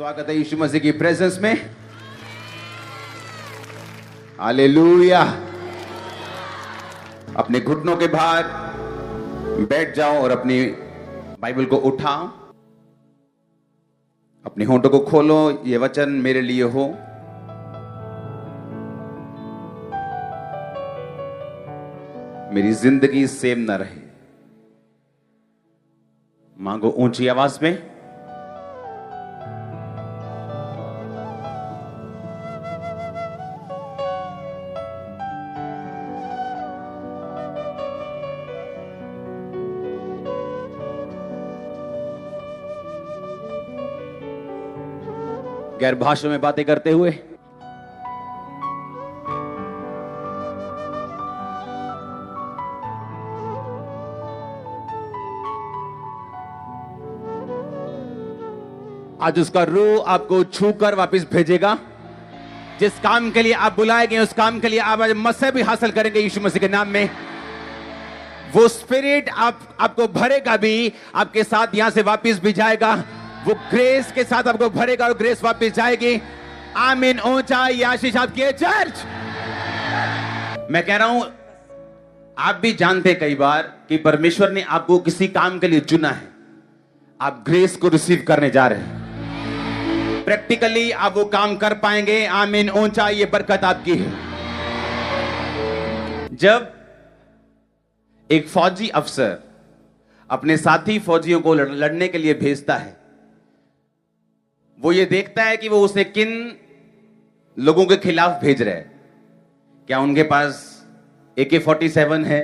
स्वागत है यीशु मसीह की प्रेजेंस में। हालेलुया। अपने घुटनों के भार बैठ जाओ और अपनी बाइबल को उठाओ, अपने होंठों को खोलो। ये वचन मेरे लिए हो। मेरी जिंदगी सेम न रहे। मांगो ऊंची आवाज में। गैर भाषा में बातें करते हुए आज उसका रूह आपको छूकर वापस भेजेगा। जिस काम के लिए आप बुलाए गए उस काम के लिए आप आज मसीह भी हासिल करेंगे यीशु मसीह के नाम में। वो स्पिरिट आपको भरेगा भी, आपके साथ यहां से वापस भी जाएगा। वो ग्रेस के साथ आपको भरेगा और ग्रेस वापस जाएगी। आमीन। ऊंचा ये आशीष आपकी है चर्च। मैं कह रहा हूं, आप भी जानते कई बार कि परमेश्वर ने आपको किसी काम के लिए चुना है। आप ग्रेस को रिसीव करने जा रहे हैं। प्रैक्टिकली आप वो काम कर पाएंगे। आमीन। ऊंचा ये बरकत आपकी है। जब एक फौजी अफसर अपने साथी फौजियों को लड़ने के लिए भेजता है, वो ये देखता है कि वो उसे किन लोगों के खिलाफ भेज रहे हैं। क्या उनके पास AK-47 है,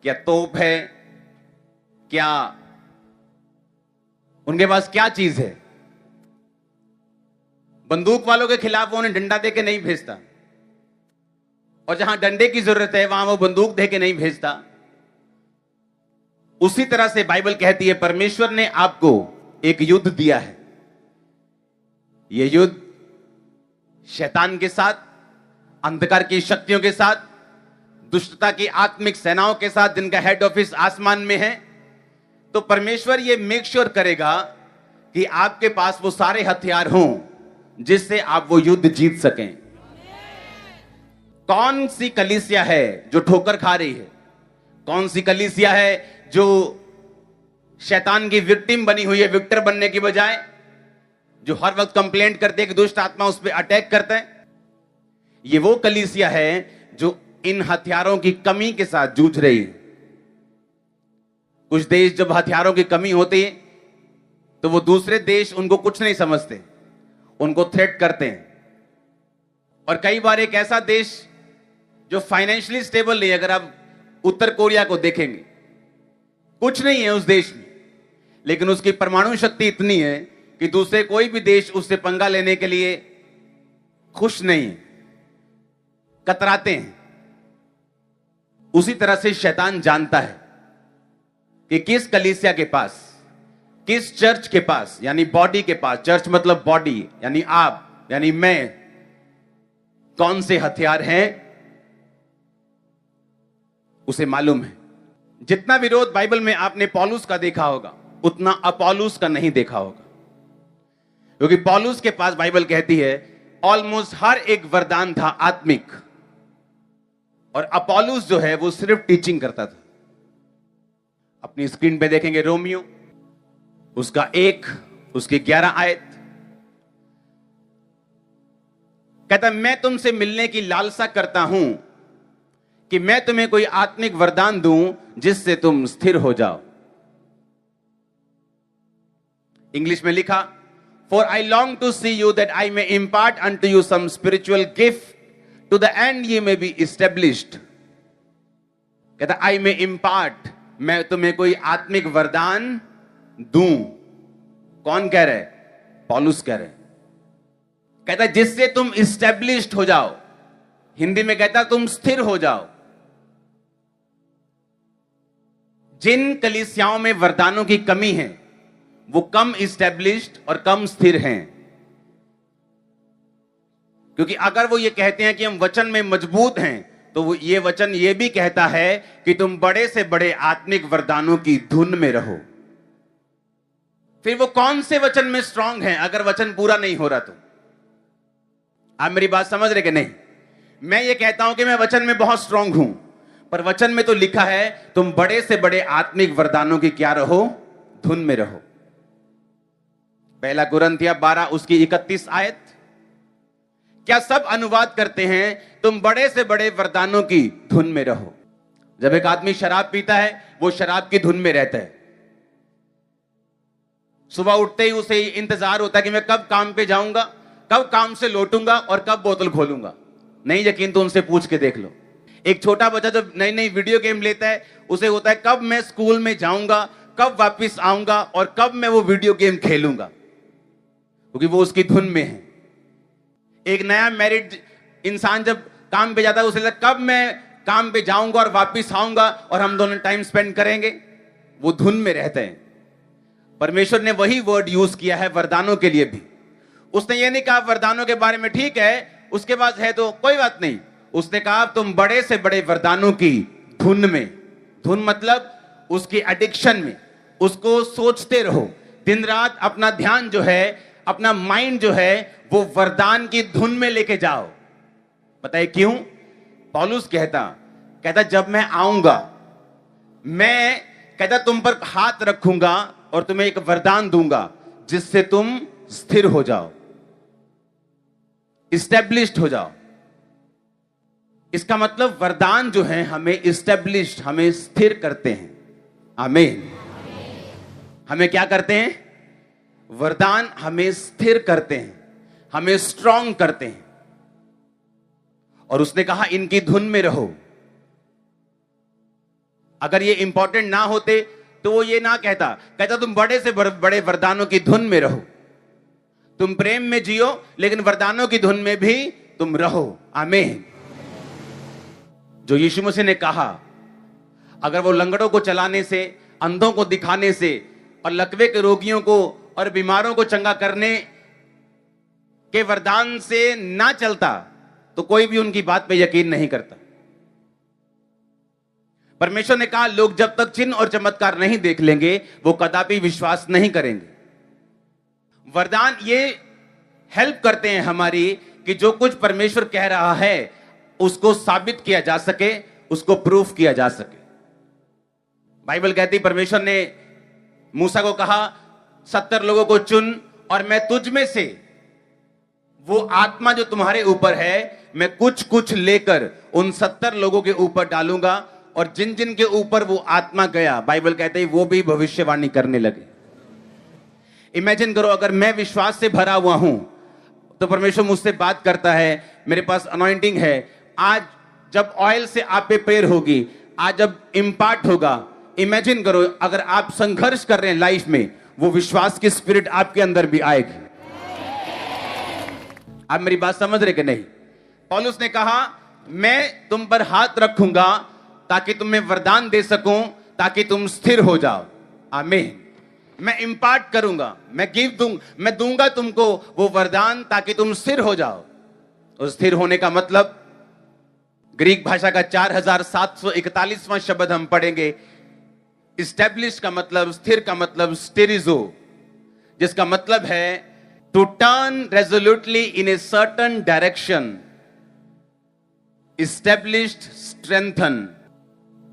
क्या तोप है, क्या उनके पास क्या चीज है। बंदूक वालों के खिलाफ वो उन्हें डंडा देके नहीं भेजता, और जहां डंडे की जरूरत है वहां वो बंदूक देके नहीं भेजता। उसी तरह से बाइबल कहती है परमेश्वर ने आपको एक युद्ध दिया है। यह युद्ध शैतान के साथ, अंधकार की शक्तियों के साथ, दुष्टता की आत्मिक सेनाओं के साथ, जिनका हेड ऑफिस आसमान में है। तो परमेश्वर यह मेक श्योर करेगा कि आपके पास वो सारे हथियार हों जिससे आप वो युद्ध जीत सकें। कौन सी कलीसिया है जो ठोकर खा रही है? कौन सी कलीसिया है जो शैतान की विक्टिम बनी हुई है, विक्टर बनने की बजाय, जो हर वक्त कंप्लेंट करते हैं कि दुष्ट आत्मा उस पर अटैक करता है? ये वो कलीसिया है जो इन हथियारों की कमी के साथ जूझ रही है। कुछ देश जब हथियारों की कमी होती है तो वो दूसरे देश उनको कुछ नहीं समझते, उनको थ्रेट करते हैं। और कई बार एक ऐसा देश जो फाइनेंशियली स्टेबल नहीं है, अगर आप उत्तर कोरिया को देखेंगे, कुछ नहीं है उस देश में, लेकिन उसकी परमाणु शक्ति इतनी है कि दूसरे कोई भी देश उससे पंगा लेने के लिए खुश नहीं है, कतराते हैं। उसी तरह से शैतान जानता है कि किस कलीसिया के पास, किस चर्च के पास, यानी बॉडी के पास, चर्च मतलब बॉडी यानी आप यानी मैं, कौन से हथियार हैं उसे मालूम है। जितना विरोध बाइबल में आपने पौलुस का देखा होगा उतना अपोलोस का नहीं देखा होगा, क्योंकि पौलुस के पास बाइबल कहती है ऑलमोस्ट हर एक वरदान था आत्मिक, और अपोलोस जो है वो सिर्फ टीचिंग करता था। अपनी स्क्रीन पे देखेंगे रोमियो उसका 1 उसकी 11 आयत। कहता मैं तुमसे मिलने की लालसा करता हूं कि मैं तुम्हें कोई आत्मिक वरदान दूं जिससे तुम स्थिर हो जाओ। इंग्लिश में लिखा, For I long to see you that I may impart unto you some spiritual gift to the end ye may be established. कहता I may impart, मैं तुम्हें कोई आत्मिक वरदान दूं। कौन कह रहे? पौलुस कह रहे। कहता जिससे तुम इस्टेब्लिश्ड हो जाओ। हिंदी में कहता तुम स्थिर हो जाओ। जिन कलीसियाओं में वरदानों की कमी है वो कम इस्टेब्लिश्ड और कम स्थिर हैं, क्योंकि अगर वो ये कहते हैं कि हम वचन में मजबूत हैं तो वो ये वचन ये भी कहता है कि तुम बड़े से बड़े आत्मिक वरदानों की धुन में रहो। फिर वो कौन से वचन में स्ट्रांग है अगर वचन पूरा नहीं हो रहा तो? आप मेरी बात समझ रहे कि नहीं? मैं ये कहता हूं कि मैं वचन में बहुत स्ट्रांग हूं, पर वचन में तो लिखा है तुम बड़े से बड़े आत्मिक वरदानों की क्या रहो? धुन में रहो। पहला कुरिन्थियों 12 उसकी 31 आयत। क्या सब अनुवाद करते हैं तुम बड़े से बड़े वरदानों की धुन में रहो? जब एक आदमी शराब पीता है वो शराब की धुन में रहता है। सुबह उठते ही उसे इंतजार होता है कि मैं कब काम पे जाऊंगा, कब काम से लौटूंगा और कब बोतल खोलूंगा। नहीं यकीन तो उनसे पूछ के देख लो। एक छोटा बच्चा जब नई नई वीडियो गेम लेता है उसे होता है कब मैं स्कूल में जाऊंगा, कब वापस आऊंगा और कब मैं वो वीडियो गेम खेलूंगा, क्योंकि वो उसकी धुन में है। एक नया मैरिड इंसान जब काम पे जाता है उसे लगता है कब मैं काम पे जाऊंगा और वापस आऊंगा और हम दोनों टाइम स्पेंड करेंगे। वो धुन में रहते हैं। परमेश्वर ने वही वर्ड यूज किया है वरदानों के लिए भी। उसने ये नहीं कहा वरदानों के बारे में ठीक है उसके पास है तो कोई बात नहीं। उसने कहा तुम बड़े से बड़े वरदानों की धुन में। धुन मतलब उसकी एडिक्शन में, उसको सोचते रहो दिन रात। अपना ध्यान जो है, अपना माइंड जो है वो वरदान की धुन में लेके जाओ। बताइए क्यों? पौलुस कहता जब मैं आऊंगा मैं कहता तुम पर हाथ रखूंगा और तुम्हें एक वरदान दूंगा जिससे तुम स्थिर हो जाओ, इस्टेब्लिश्ड हो जाओ। इसका मतलब वरदान जो है हमें इस्टेब्लिश्ड, हमें स्थिर करते हैं। आमीन। हमें क्या करते हैं? वरदान हमें स्थिर करते हैं, हमें स्ट्रांग करते हैं। और उसने कहा इनकी धुन में रहो। अगर ये इंपॉर्टेंट ना होते तो वो ये ना कहता तुम बड़े से बड़े वरदानों की धुन में रहो। तुम प्रेम में जियो लेकिन वरदानों की धुन में भी तुम रहो। आमीन। जो यीशु मसीह ने कहा अगर वो लंगड़ों को चलाने से, अंधों को दिखाने से और लकवे के रोगियों को और बीमारों को चंगा करने के वरदान से ना चलता तो कोई भी उनकी बात पे यकीन नहीं करता। परमेश्वर ने कहा लोग जब तक चिन्ह और चमत्कार नहीं देख लेंगे वो कदापि विश्वास नहीं करेंगे। वरदान ये हेल्प करते हैं हमारी कि जो कुछ परमेश्वर कह रहा है उसको साबित किया जा सके, उसको प्रूफ किया जा सके। बाइबल कहती परमेश्वर ने मूसा को कहा 70 लोगों को चुन और मैं तुझ में से वो आत्मा जो तुम्हारे ऊपर है मैं कुछ कुछ लेकर उन 70 लोगों के ऊपर डालूंगा और जिन जिन के ऊपर वो आत्मा गया बाइबल कहते हैं वो भी भविष्यवाणी करने लगे। इमेजिन करो अगर मैं विश्वास से भरा हुआ हूं तो परमेश्वर मुझसे बात करता है, मेरे पास अनॉइंटिंग है। आज जब ऑयल से आप पे प्रेयर होगी, आज जब इंपार्ट होगा, इमेजिन करो अगर आप संघर्ष कर रहे हैं लाइफ में, वो विश्वास की स्पिरिट आपके अंदर भी आएगी। आप मेरी बात समझ रहे कि नहीं? पौलुस ने कहा मैं तुम पर हाथ रखूंगा ताकि तुम्हें वरदान दे सकूं, ताकि तुम स्थिर हो जाओ। आमीन। मैं इंपार्ट करूंगा, मैं दूंगा तुमको वो वरदान ताकि तुम स्थिर हो जाओ। और स्थिर होने का मतलब ग्रीक भाषा का 4741वां शब्द हम पढ़ेंगे। इस्टेब्लिश का मतलब, स्थिर का मतलब स्टेरिजो, जिसका मतलब है to turn resolutely in a certain direction. Established, strengthen.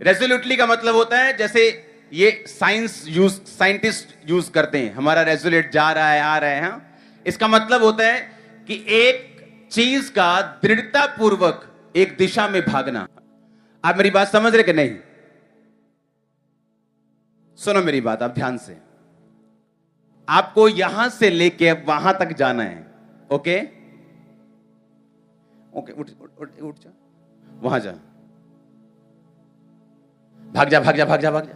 Resolutely का मतलब होता है जैसे ये साइंटिस्ट यूज करते हैं, हमारा रेजोल्यूट जा रहा है, आ रहा है। हाँ? इसका मतलब होता है कि एक चीज का दृढ़ता पूर्वक एक दिशा में भागना। आप मेरी बात समझ रहे कि नहीं? सुनो मेरी बात आप ध्यान से। आपको यहां से लेके वहां तक जाना है। ओके ओके, उठ जा, वहां जा, भाग जा भाग जा भाग जा भाग जा।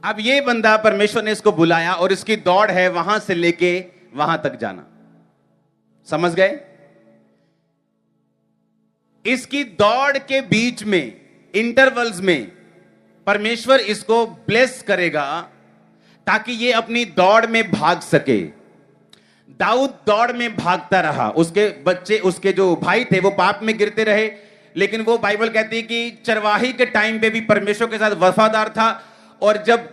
अब ये बंदा परमेश्वर ने इसको बुलाया और इसकी दौड़ है वहां से लेके वहां तक जाना। समझ गए? इसकी दौड़ के बीच में, इंटरवल्स में परमेश्वर इसको ब्लेस करेगा ताकि ये अपनी दौड़ में भाग सके। दाऊद दौड़ में भागता रहा, उसके बच्चे, उसके जो भाई थे वो पाप में गिरते रहे, लेकिन वो बाइबल कहती है कि चरवाही के टाइम पे भी परमेश्वर के साथ वफादार था। और जब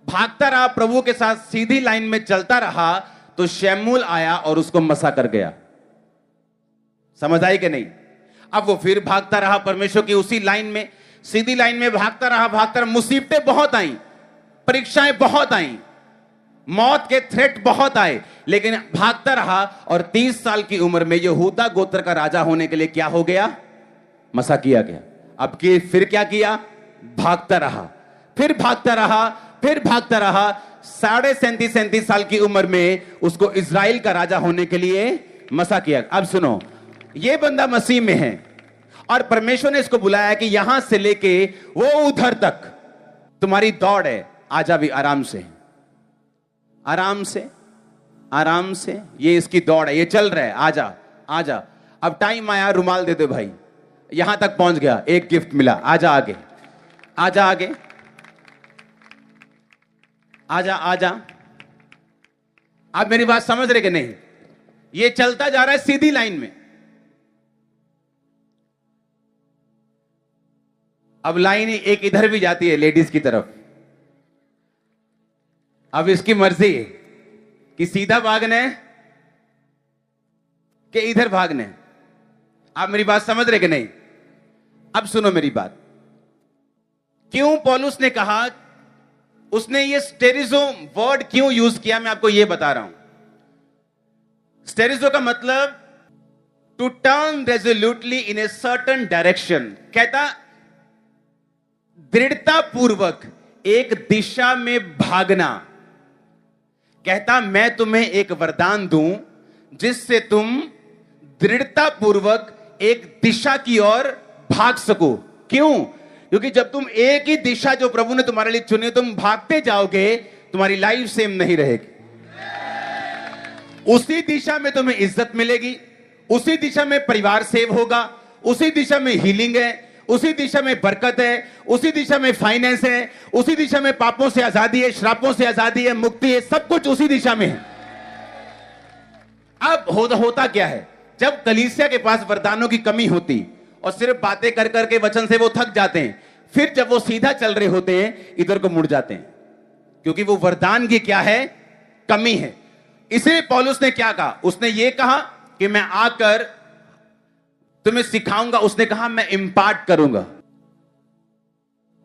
भागता रहा, प्रभु के साथ सीधी लाइन में चलता रहा, तो शमूएल आया और उसको मसा कर गया। समझ आई कि नहीं? अब वो फिर भागता रहा परमेश्वर की उसी लाइन में, सीधी लाइन में भागता रहा। मुसीबतें बहुत आई, परीक्षाएं बहुत आई, मौत के थ्रेट बहुत आए, लेकिन भागता रहा और 30 साल की उम्र में यहूदा गोत्र का राजा होने के लिए क्या हो गया? मसा किया गया। अब कि फिर क्या किया? भागता रहा, फिर भागता रहा, फिर भागता रहा। 37.5 साल की उम्र में उसको इजराइल का राजा होने के लिए मसा किया। अब सुनो, ये बंदा मसीह में है और परमेश्वर ने इसको बुलाया कि यहां से लेके वो उधर तक तुम्हारी दौड़ है। आजा भी आराम से, आराम से, आराम से, ये इसकी दौड़ है, ये चल रहा है। आजा, आजा। अब टाइम आया, रुमाल दे दो भाई। यहां तक पहुंच गया, एक गिफ्ट मिला। आजा आगे, आजा आगे, आजा आजा। आप मेरी बात समझ रहे कि नहीं? ये चलता जा रहा है सीधी लाइन में। अब लाइन एक इधर भी जाती है लेडीज की तरफ। अब इसकी मर्जी है कि सीधा भागना है कि इधर भागना है। आप मेरी बात समझ रहे कि नहीं? अब सुनो मेरी बात। क्यों पौलुस ने कहा, उसने ये स्टेरिजो वर्ड क्यों यूज किया, मैं आपको ये बता रहा हूं। स्टेरिजो का मतलब to turn resolutely in a certain direction. कहता दृढ़ता पूर्वक एक दिशा में भागना। कहता मैं तुम्हें एक वरदान दूं जिससे तुम दृढ़ता पूर्वक एक दिशा की ओर भाग सको। क्यों? क्योंकि जब तुम एक ही दिशा जो प्रभु ने तुम्हारे लिए चुनी, तुम भागते जाओगे, तुम्हारी लाइफ सेम नहीं रहेगी। उसी दिशा में तुम्हें इज्जत मिलेगी, उसी दिशा में परिवार सेव होगा, उसी दिशा में हीलिंग है, उसी दिशा में बरकत है, उसी दिशा में फाइनेंस है, उसी दिशा में पापों से आजादी है, श्रापों से आजादी है, मुक्ति है, सब कुछ उसी दिशा में है। अब होता क्या है, जब कलीसिया के पास वरदानों की कमी होती और सिर्फ बातें कर करके वचन से वो थक जाते हैं, फिर जब वो सीधा चल रहे होते हैं इधर को मुड़ जाते हैं, क्योंकि वो वरदान की क्या है? कमी है। इसलिए पौलुस ने क्या कहा? उसने ये कहा कि मैं आकर तुम्हें सिखाऊंगा। उसने कहा मैं इंपार्ट करूंगा।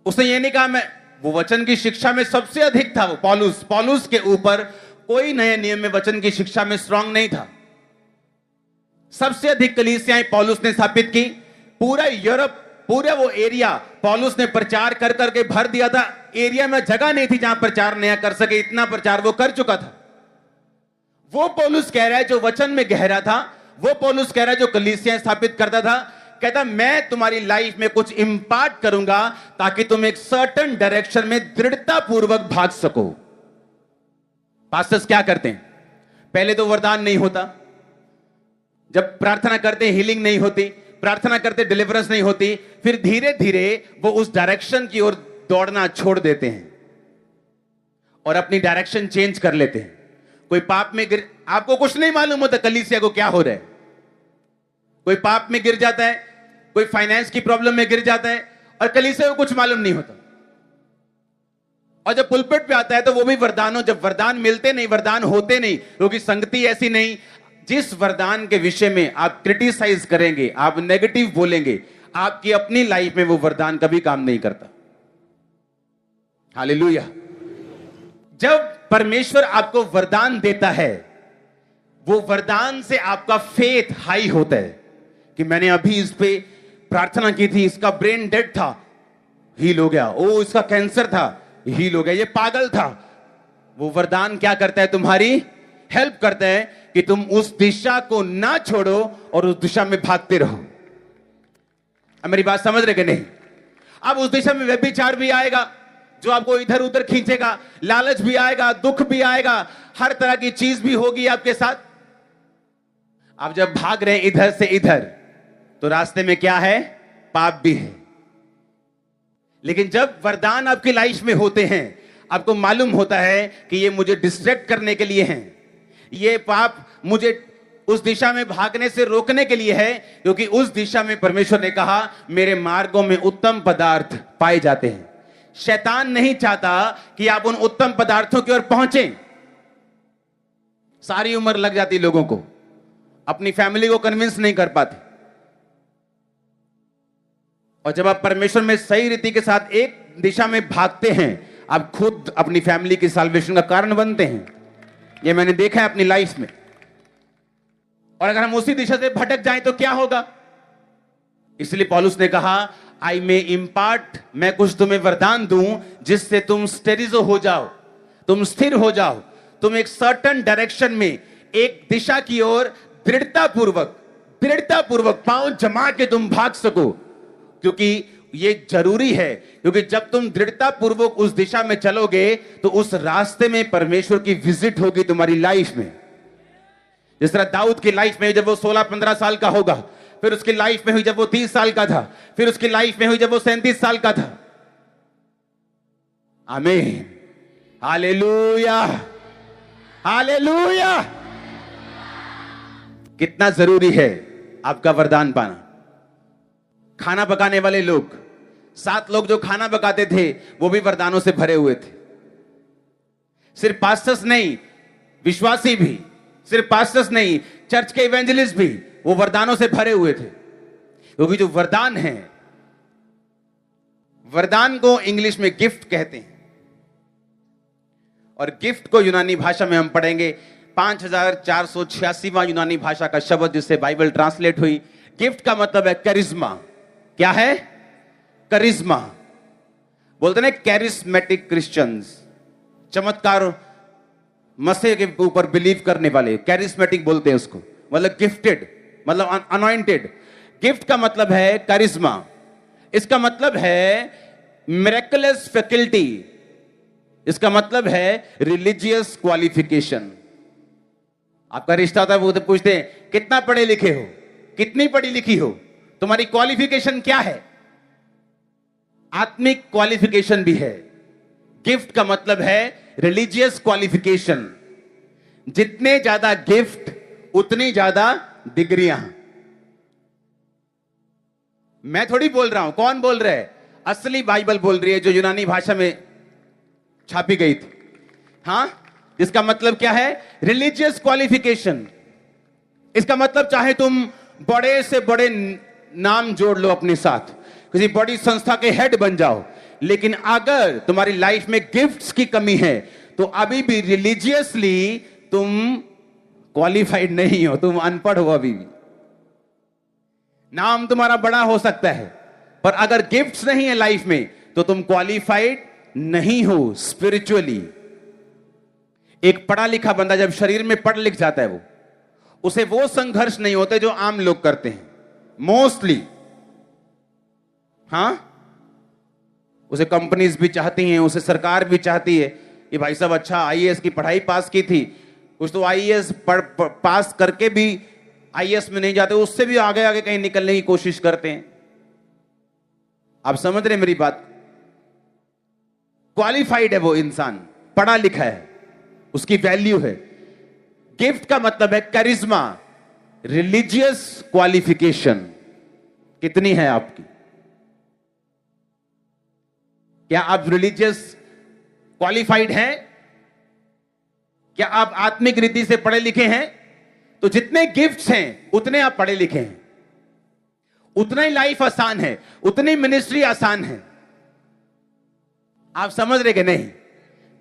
उसने ये नहीं कहा मैं, वो वचन की शिक्षा में सबसे अधिक था वो पौलुस के ऊपर कोई नए नियम में वचन की शिक्षा में स्ट्रांग नहीं था। सबसे अधिक कलीसियाएं पौलुस ने स्थापित की। पूरा यूरोप, पूरा वो एरिया पौलुस ने प्रचार कर करके भर दिया था। एरिया में जगह नहीं थी जहां प्रचार नया कर सके, इतना प्रचार वो कर चुका था। वो पौलुस कह रहा है जो वचन में गहरा था, वो पौलुस कह रहा है जो कलीसियां स्थापित करता था। कहता मैं तुम्हारी लाइफ में कुछ इंपार्ट करूंगा ताकि तुम एक सर्टेन डायरेक्शन में दृढ़ता पूर्वक भाग सको। पास्टर्स क्या करते हैं? पहले तो वरदान नहीं होता, जब प्रार्थना करते हीलिंग नहीं होती, प्रार्थना करते डिलीवरेंस नहीं होती, फिर धीरे धीरे वो उस डायरेक्शन की ओर दौड़ना छोड़ देते हैं और अपनी डायरेक्शन चेंज कर लेते हैं। कोई पाप में गिर, आपको कुछ नहीं मालूम होता कलीसिया को क्या हो रहा है। कोई पाप में गिर जाता है, कोई फाइनेंस की प्रॉब्लम में गिर जाता है और कलीसिया को कुछ मालूम नहीं होता। और जब पुलपिट पे आता है तो वो भी वरदानों, जब वरदान मिलते नहीं, वरदान होते नहीं, क्योंकि संगति ऐसी नहीं। जिस वरदान के विषय में आप क्रिटिसाइज करेंगे, आप नेगेटिव बोलेंगे, आपकी अपनी लाइफ में वो वरदान कभी काम नहीं करता। हालेलुया। जब परमेश्वर आपको वरदान देता है, वो वरदान से आपका फेथ हाई होता है कि मैंने अभी इस पे प्रार्थना की थी, इसका ब्रेन डेड था, हील हो गया। ओ, इसका कैंसर था, हील हो गया। ये पागल था। वो वरदान क्या करता है? तुम्हारी हेल्प करता है कि तुम उस दिशा को ना छोड़ो और उस दिशा में भागते रहो। अब मेरी बात समझ रहे कि नहीं? अब उस दिशा में व्यभिचार भी आएगा जो आपको इधर उधर खींचेगा, लालच भी आएगा, दुख भी आएगा, हर तरह की चीज भी होगी आपके साथ। आप जब भाग रहे हैं इधर से इधर, तो रास्ते में क्या है? पाप भी है। लेकिन जब वरदान आपकी लाइफ में होते हैं, आपको मालूम होता है कि ये मुझे डिस्ट्रैक्ट करने के लिए हैं, ये पाप मुझे उस दिशा में भागने से रोकने के लिए है, क्योंकि उस दिशा में परमेश्वर ने कहा मेरे मार्गों में उत्तम पदार्थ पाए जाते हैं, शैतान नहीं चाहता कि आप उन उत्तम पदार्थों की ओर पहुंचे। सारी उम्र लग जाती लोगों को, अपनी फैमिली को कन्विंस नहीं कर पाते। और जब आप परमेश्वर में सही रीति के साथ एक दिशा में भागते हैं, आप खुद अपनी फैमिली की साल्वेशन का कारण बनते हैं। यह मैंने देखा है अपनी लाइफ में। और अगर हम उसी दिशा से भटक जाएं तो क्या होगा? इसलिए पौलुस ने कहा, आई मे इम्पार्ट, मैं कुछ तुम्हें वरदान दूं जिससे तुम स्टेरिजो हो जाओ, तुम स्थिर हो जाओ, तुम एक सर्टन डायरेक्शन में, एक दिशा की ओर दृढ़तापूर्वक पांव जमा के तुम भाग सको। क्योंकि ये जरूरी है, क्योंकि जब तुम दृढ़तापूर्वक उस दिशा में चलोगे तो उस रास्ते में परमेश्वर की विजिट होगी तुम्हारी लाइफ में। जिस तरह दाऊद की लाइफ में जब वो 16-15 साल का होगा, फिर उसकी लाइफ में हुई जब वो 30 साल का था, फिर उसकी लाइफ में हुई जब वो 37 साल का था। आमीन, हालेलुया, हालेलुया। कितना जरूरी है आपका वरदान पाना। खाना पकाने वाले लोग, 7 लोग जो खाना पकाते थे, वो भी वरदानों से भरे हुए थे। सिर्फ पास्टर्स नहीं, विश्वासी भी, सिर्फ पास्टर्स नहीं, चर्च के इवेंजलिस्ट भी वो वरदानों से भरे हुए थे। क्योंकि जो वरदान है, वरदान को इंग्लिश में गिफ्ट कहते हैं, और गिफ्ट को यूनानी भाषा में हम पढ़ेंगे 5486वां यूनानी भाषा का शब्द जिससे बाइबल ट्रांसलेट हुई। गिफ्ट का मतलब है करिश्मा। क्या है? करिश्मा। बोलते ना कैरिस्मेटिक क्रिश्चियंस, चमत्कार मसीह के ऊपर बिलीव करने वाले, कैरिस्मेटिक बोलते हैं उसको। मतलब गिफ्टेड, मतलब अनॉइंटेड। गिफ्ट का मतलब है करिश्मा। इसका मतलब है मिरेकलस फैकल्टी। इसका मतलब है रिलीजियस क्वालिफिकेशन। आपका रिश्ता होता है, वो तो पूछते हैं कितना पढ़े लिखे हो, कितनी पढ़ी लिखी हो, तुम्हारी क्वालिफिकेशन क्या है? आत्मिक क्वालिफिकेशन भी है। गिफ्ट का मतलब है रिलीजियस क्वालिफिकेशन। जितने ज्यादा गिफ्ट उतनी ज्यादा डिग्रियां। मैं थोड़ी बोल रहा हूं, कौन बोल रहा है? असली बाइबल बोल रही है, जो यूनानी भाषा में छापी गई थी। हां, इसका मतलब क्या है? Religious qualification. इसका मतलब चाहे तुम बड़े से बड़े नाम जोड़ लो अपने साथ, किसी बड़ी संस्था के हेड बन जाओ, लेकिन अगर तुम्हारी लाइफ में गिफ्ट्स की कमी है तो अभी भी रिलीजियसली तुम क्वालिफाइड नहीं हो, तुम अनपढ़ हो। अभी भी नाम तुम्हारा बड़ा हो सकता है, पर अगर गिफ्ट्स नहीं है लाइफ में तो तुम क्वालिफाइड नहीं हो स्पिरिचुअली। एक पढ़ा लिखा बंदा जब शरीर में पढ़ लिख जाता है, उसे वो संघर्ष नहीं होते जो आम लोग करते हैं मोस्टली। हां, उसे कंपनीज भी चाहती हैं, उसे सरकार भी चाहती है कि भाई साहब अच्छा आईएएस की पढ़ाई पास की थी, कुछ तो आईएएस पास करके भी आईएएस में नहीं जाते, उससे भी आगे आगे कहीं निकलने की कोशिश करते हैं। आप समझ रहे मेरी बात? क्वालिफाइड है वो इंसान, पढ़ा लिखा है, उसकी वैल्यू है। गिफ्ट का मतलब है करिश्मा, रिलीजियस क्वालिफिकेशन कितनी है आपकी? क्या आप रिलीजियस क्वालिफाइड हैं? क्या आप आत्मिक रीति से पढ़े लिखे हैं? तो जितने गिफ्ट्स हैं उतने आप पढ़े लिखे हैं, उतना ही लाइफ आसान है, उतनी मिनिस्ट्री आसान है। आप समझ रहे कि नहीं?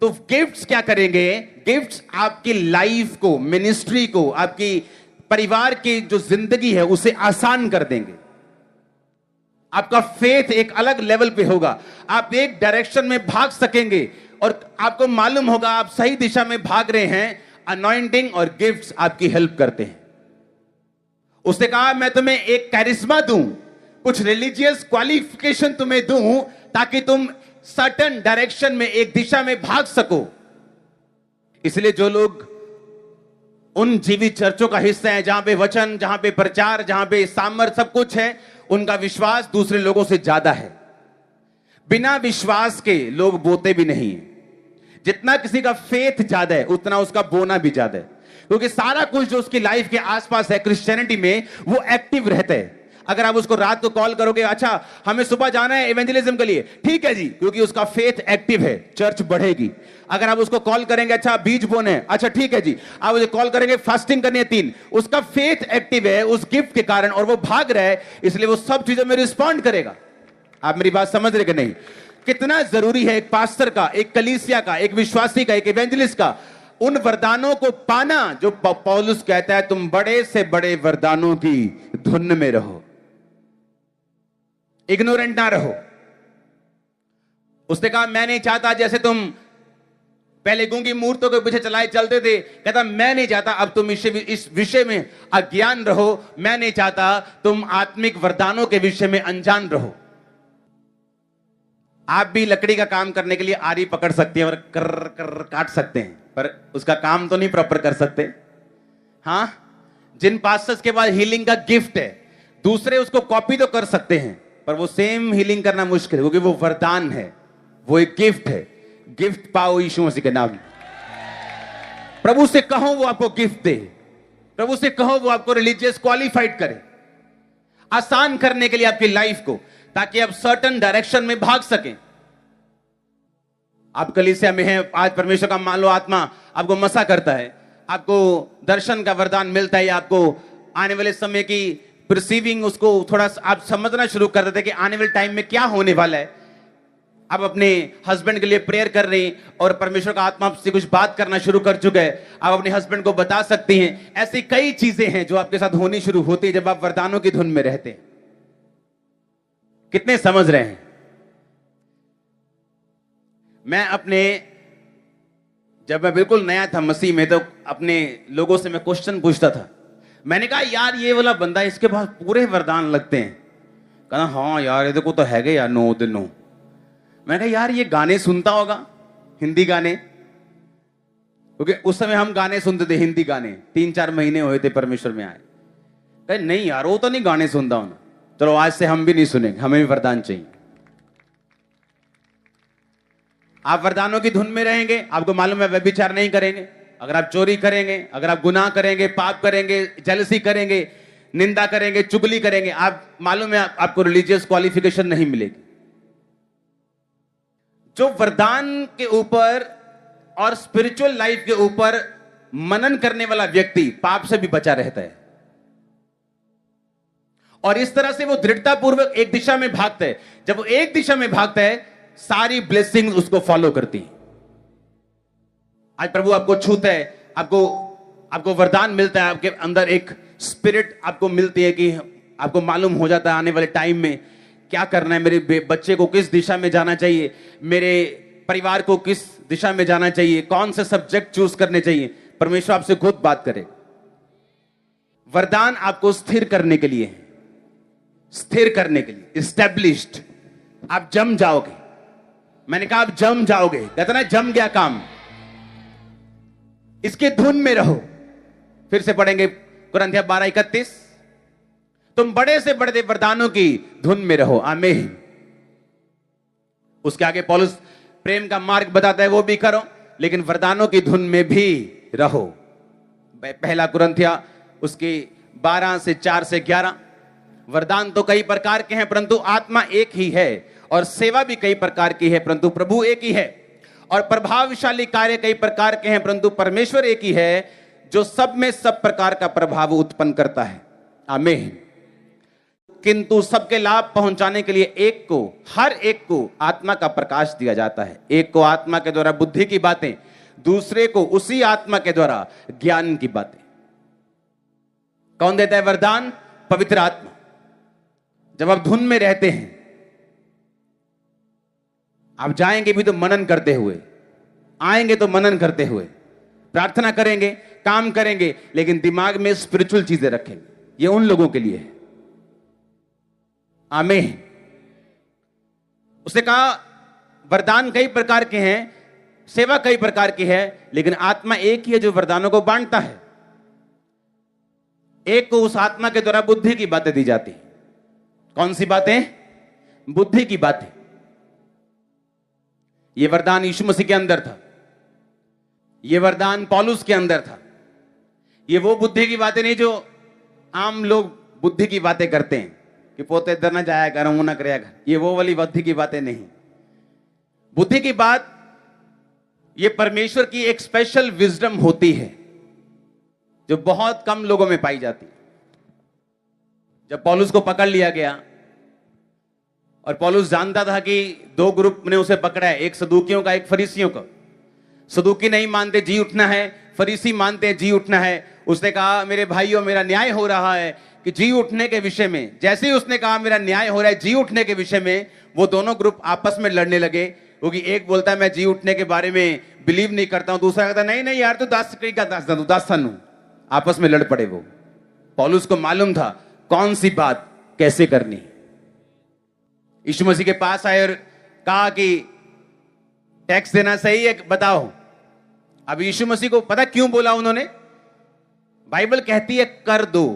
तो गिफ्ट्स क्या करेंगे? गिफ्ट्स आपकी लाइफ को, मिनिस्ट्री को, आपकी परिवार की जो जिंदगी है उसे आसान कर देंगे। आपका फेथ एक अलग लेवल पे होगा, आप एक डायरेक्शन में भाग सकेंगे और आपको मालूम होगा आप सही दिशा में भाग रहे हैं। अनॉइंटिंग और गिफ्ट्स आपकी हेल्प करते हैं। उसने कहा मैं तुम्हें एक कैरिश्मा दूं, कुछ रिलीजियस क्वालिफिकेशन तुम्हें दूं ताकि तुम सर्टेन डायरेक्शन में, एक दिशा में भाग सको। इसलिए जो लोग उन जीवित चर्चों का हिस्सा है जहां पे वचन, जहां पे प्रचार, जहां पे सामर्थ सब कुछ है, उनका विश्वास दूसरे लोगों से ज्यादा है। बिना विश्वास के लोग बोते भी नहीं है। जितना किसी का फेथ ज्यादा है उतना उसका बोना भी ज्यादा है, क्योंकि सारा कुछ जो उसकी लाइफ के आसपास है क्रिश्चियनिटी में वो एक्टिव रहता है। अगर आप उसको रात को कॉल करोगे, अच्छा हमें सुबह जाना है इवेंजलिज्म के लिए, ठीक है जी, क्योंकि उसका फेथ एक्टिव है, चर्च बढ़ेगी। अगर आप उसको कॉल करेंगे, अच्छा बीज बोने है, अच्छा ठीक है जी, आप उसे कॉल करेंगे फास्टिंग करनी है 3, उसका फेथ एक्टिव है उस गिफ्ट के कारण और वो भाग रहा है, इसलिए वो सब चीजों में रिस्पॉन्ड करेगा। आप मेरी बात समझ रहे कि नहीं? कितना जरूरी है एक पास्टर का, एक कलीसिया का, एक विश्वासी का, एक इवेंजलिस्ट का उन वरदानों को पाना जो पौलुस कहता है तुम बड़े से बड़े वरदानों की धुन में रहो, इग्नोरेंट ना रहो। उसने कहा मैं नहीं चाहता जैसे तुम पहले गूंगी मूर्तों के पीछे चलाए चलते थे, कहता मैं नहीं चाहता अब तुम इस विषय में अज्ञान रहो, मैं नहीं चाहता तुम आत्मिक वरदानों के विषय में अनजान रहो। आप भी लकड़ी का काम करने के लिए आरी पकड़ सकते हैं और कर कर काट सकते हैं, पर उसका काम तो नहीं प्रॉपर कर सकते। हां, जिन पास्टर्स के पास हीलिंग का गिफ्ट है, दूसरे उसको कॉपी तो कर सकते हैं, पर वो सेम हीलिंग करना मुश्किल है, क्योंकि वो वरदान है, वो एक गिफ्ट है। गिफ्ट पाओ यीशु मसीह के नाम। प्रभु से कहो वो आपको गिफ्ट दे, प्रभु से कहो वो आपको रिलीजियस क्वालिफाइड करे, आसान करने के लिए आपकी लाइफ को, ताकि आप सर्टेन डायरेक्शन में भाग सकें। आप कलीसिया में हैं, आज परमेश्वर का मान लो आत्मा आपको मसा करता है, आपको दर्शन का वरदान मिलता है, आपको आने वाले समय की परसीविंग उसको थोड़ा आप समझना शुरू कर देते हैं कि आने वाले टाइम में क्या होने वाला है। आप अपने हस्बैंड के लिए प्रेयर कर रहे हैं और परमेश्वर का आत्मा आपसे कुछ बात करना शुरू कर चुका है, आप अपने हस्बैंड को बता सकती हैं। ऐसी कई चीजें हैं जो आपके साथ होनी शुरू होती है जब आप वरदानों की धुन में रहते हैं। कितने समझ रहे हैं? जब मैं बिल्कुल नया था मसीह में, तो अपने लोगों से मैं क्वेश्चन पूछता था। मैंने कहा यार ये वाला बंदा, इसके पास पूरे वरदान लगते हैं। कहना हाँ यार ये देखो तो है यार, 9 दिन 9। मैंने कहा यार ये गाने सुनता होगा, हिंदी गाने, क्योंकि उस समय हम गाने सुनते थे, हिंदी गाने। 3-4 महीने हुए थे परमेश्वर में आए। कहे नहीं यार वो तो नहीं गाने सुनता हूं। चलो आज से हम भी नहीं सुनेंगे, हमें भी वरदान चाहिए। आप वरदानों की धुन में रहेंगे, आपको मालूम है व्यभिचार नहीं करेंगे, अगर आप चोरी करेंगे, अगर आप गुनाह करेंगे, पाप करेंगे, जेलसी करेंगे, निंदा करेंगे, चुगली करेंगे, आप मालूम है आपको रिलीजियस क्वालिफिकेशन नहीं मिलेगी। जो वरदान के ऊपर और स्पिरिचुअल लाइफ के ऊपर मनन करने वाला व्यक्ति पाप से भी बचा रहता है, और इस तरह से वो दृढ़ता पूर्वक एक दिशा में भागता है। जब वो एक दिशा में भागता है, सारी ब्लेसिंग्स उसको फॉलो करती हैं। आज प्रभु आपको छूता है, आपको वरदान मिलता है, आपके अंदर एक स्पिरिट आपको मिलती है कि आपको मालूम हो जाता है आने वाले टाइम में क्या करना है, मेरे बच्चे को किस दिशा में जाना चाहिए, मेरे परिवार को किस दिशा में जाना चाहिए, कौन से सब्जेक्ट चूज करने चाहिए। परमेश्वर आपसे खुद बात करे। वरदान आपको स्थिर करने के लिए है, स्थिर करने के लिए, एस्टेब्लिश्ड। आप जम जाओगे। मैंने कहा आप जम जाओगे, कहता ना जम गया काम। इसके धुन में रहो। फिर से पढ़ेंगे कुरिन्थियों 12:31, तुम बड़े से बड़े वरदानों की धुन में रहो। आमीन। उसके आगे पौलुस प्रेम का मार्ग बताता है, वो भी करो, लेकिन वरदानों की धुन में भी रहो। पहला कुरिन्थियों उसकी 12 से 4 से 11। वरदान तो कई प्रकार के हैं, परंतु आत्मा एक ही है, और सेवा भी कई प्रकार की है, परंतु प्रभु एक ही है, और प्रभावशाली कार्य कई प्रकार के हैं, परंतु परमेश्वर एक ही है, जो सब में सब प्रकार का प्रभाव उत्पन्न करता है। आमीन। किंतु सबके लाभ पहुंचाने के लिए एक को, हर एक को आत्मा का प्रकाश दिया जाता है। एक को आत्मा के द्वारा बुद्धि की बातें, दूसरे को उसी आत्मा के द्वारा ज्ञान की बातें। कौन देता है वरदान? पवित्र आत्मा। जब आप धुन में रहते हैं, आप जाएंगे भी तो मनन करते हुए, आएंगे तो मनन करते हुए, प्रार्थना करेंगे, काम करेंगे, लेकिन दिमाग में स्पिरिचुअल चीजें रखेंगे। ये उन लोगों के लिए है। आमीन। उसने कहा वरदान कई प्रकार के हैं, सेवा कई प्रकार की है, लेकिन आत्मा एक ही है जो वरदानों को बांटता है। एक को उस आत्मा के द्वारा बुद्धि की बातें दी जाती हैं। कौन सी बातें? बुद्धि की बातें। यह वरदान यीशु मसीह के अंदर था, यह वरदान पौलुस के अंदर था। ये वो बुद्धि की बातें नहीं जो आम लोग बुद्धि की बातें करते हैं। कि पोते इधर ना जाया कर, मुंह ना कराया कर। ये वो वाली बुद्धि की बातें नहीं। बुद्धि की बात ये परमेश्वर की एक स्पेशल विजडम होती है जो बहुत कम लोगों में पाई जाती है। जब पौलुस को पकड़ लिया गया और पौलुस जानता था कि दो ग्रुप ने उसे पकड़ा है, एक सदूकियों का, एक फरीसियों का। सदूकी नहीं मानते जी उठना है, फरीसी मानते जी उठना है। उसने कहा मेरे भाइयों मेरा न्याय हो रहा है कि जी उठने के विषय में। जैसे ही उसने कहा मेरा न्याय हो रहा है जी उठने के विषय में, वो दोनों ग्रुप आपस में लड़ने लगे। क्योंकि एक बोलता है मैं जी उठने के बारे में बिलीव नहीं करता हूं, दूसरा कहता नहीं नहीं यार तू दासन हूं। आपस में लड़ पड़े वो। पौलुस को मालूम था कौन सी बात कैसे करनी। यीशु मसीह के पास आए और कहा कि टैक्स देना सही है बताओ। अब यीशु मसीह को पता क्यों बोला उन्होंने? बाइबल कहती है कर दो,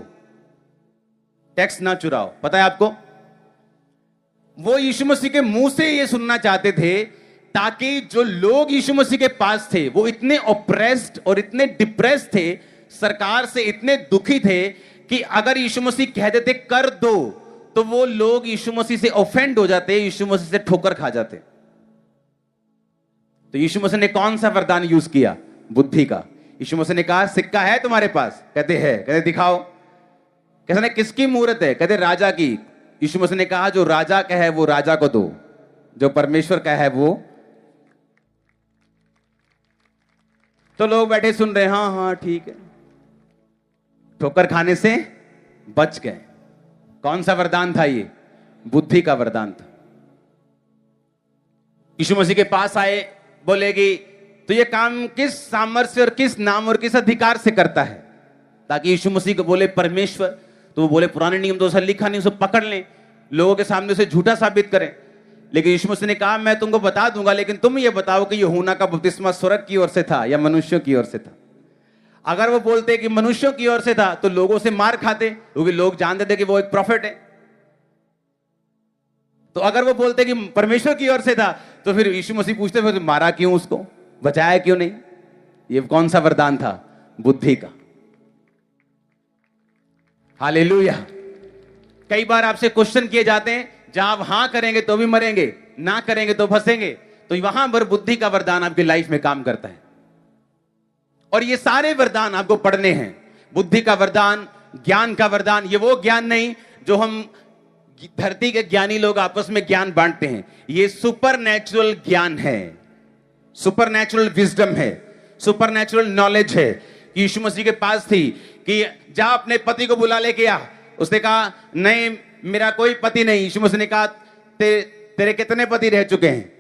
टैक्स ना चुराओ। पता है आपको? वो यीशु मसीह के मुंह से ये सुनना चाहते थे ताकि जो लोग यीशु मसीह के पास थे वो इतने ऑप्रेस्ड और इतने डिप्रेस्ड थे, सरकार से इतने दुखी थे कि अगर यीशु मसीह कह देते कर दो तो वो लोग यीशु मसीह से ऑफेंड हो जाते, यीशु मसीह से ठोकर खा जाते। तो यीशु मसीह ने कौन सा वरदान यूज किया? बुद्धि का। यीशु मसीह ने कहा सिक्का है तुम्हारे पास? कहते हैं। कहते दिखाओ। कहते ना किसकी मूर्त है? कहते राजा की। यीशु मसीह ने कहा जो राजा का है वो राजा को दो, जो परमेश्वर का है वो। तो लोग बैठे सुन रहे, हाँ हाँ ठीक है, ठोकर खाने से बच गए। कौन सा वरदान था ये? बुद्धि का वरदान था। यीशु मसीह के पास आए, बोलेगी तो ये काम किस सामर्थ्य और किस नाम और किस अधिकार से करता है? ताकि यीशु मसीह को बोले परमेश्वर, तो वो बोले पुराने नियम तो उसे लिखा नहीं, उसे पकड़ लें, लोगों के सामने उसे झूठा साबित करें। लेकिन यीशु मसीह ने कहा मैं तुमको बता दूंगा, लेकिन तुम ये बताओ कि यूहन्ना का बपतिस्मा स्वर्ग की ओर से था या मनुष्यों की ओर से था। अगर वो बोलते कि मनुष्यों की ओर से था तो लोगों से मार खाते, क्योंकि लोग जानते थे कि वो एक प्रॉफिट है। तो अगर वो बोलते कि परमेश्वर की ओर से था तो फिर यीशु मसीह पूछते फिर मारा क्यों, उसको बचाया क्यों नहीं? ये कौन सा वरदान था? बुद्धि का। हालेलुया। कई बार आपसे क्वेश्चन किए जाते हैं, जहां आप हां करेंगे तो भी मरेंगे, ना करेंगे तो फंसेंगे। तो वहां पर बुद्धि का वरदान आपकी लाइफ में काम करता है। और ये सारे वरदान आपको पढ़ने हैं। बुद्धि का वरदान, ज्ञान का वरदान, ये वो ज्ञान नहीं जो हम धरती के ज्ञानी लोग आपस में ज्ञान बांटते हैं। ये सुपरनैचुरल ज्ञान है, सुपरनैचुरल विजडम है, सुपरनैचुरल नॉलेज है। कि यीशु मसीह के पास थी कि जा अपने पति को बुला लेके आ। उसने कहा नहीं मेरा कोई पति नहीं। यीशु मसीह ने कहा तेरे कितने पति रह चुके हैं?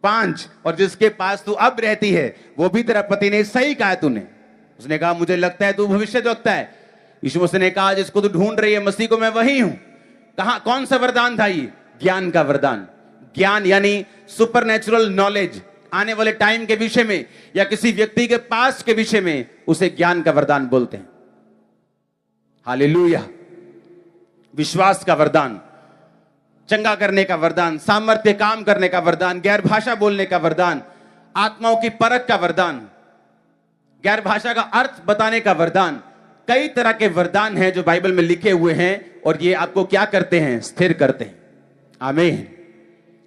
5, और जिसके पास तू अब रहती है वो भी तेरा पति नहीं। सही कहा तूने। उसने कहा मुझे लगता है तू भविष्यद्वक्ता है। यीशु मसीह ने कहा जिसको तू ढूंढ रही है मसीह को मैं वही हूं। कहां कौन सा वरदान था ये? ज्ञान का वरदान। ज्ञान यानी सुपरनैचुरल नॉलेज, आने वाले टाइम के विषय में या किसी व्यक्ति के पास के विषय में, उसे ज्ञान का वरदान बोलते हैं। हालेलुया। विश्वास का वरदान, चंगा करने का वरदान, सामर्थ्य काम करने का वरदान, गैर भाषा बोलने का वरदान, आत्माओं की परख का वरदान, गैर भाषा का अर्थ बताने का वरदान। कई तरह के वरदान हैं जो बाइबल में लिखे हुए हैं और ये आपको क्या करते हैं? स्थिर करते हैं। आमीन।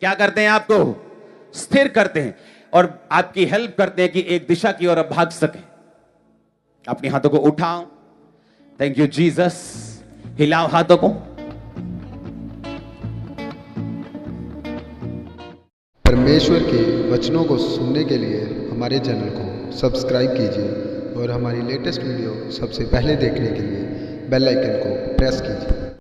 क्या करते हैं? आपको स्थिर करते हैं और आपकी हेल्प करते हैं कि एक दिशा की ओर आप भाग सके। अपने हाथों को उठाओ। Thank you Jesus. हिलाओ हाथों को। परमेश्वर के वचनों को सुनने के लिए हमारे चैनल को सब्सक्राइब कीजिए और हमारी लेटेस्ट वीडियो सबसे पहले देखने के लिए बेल आइकन को प्रेस कीजिए।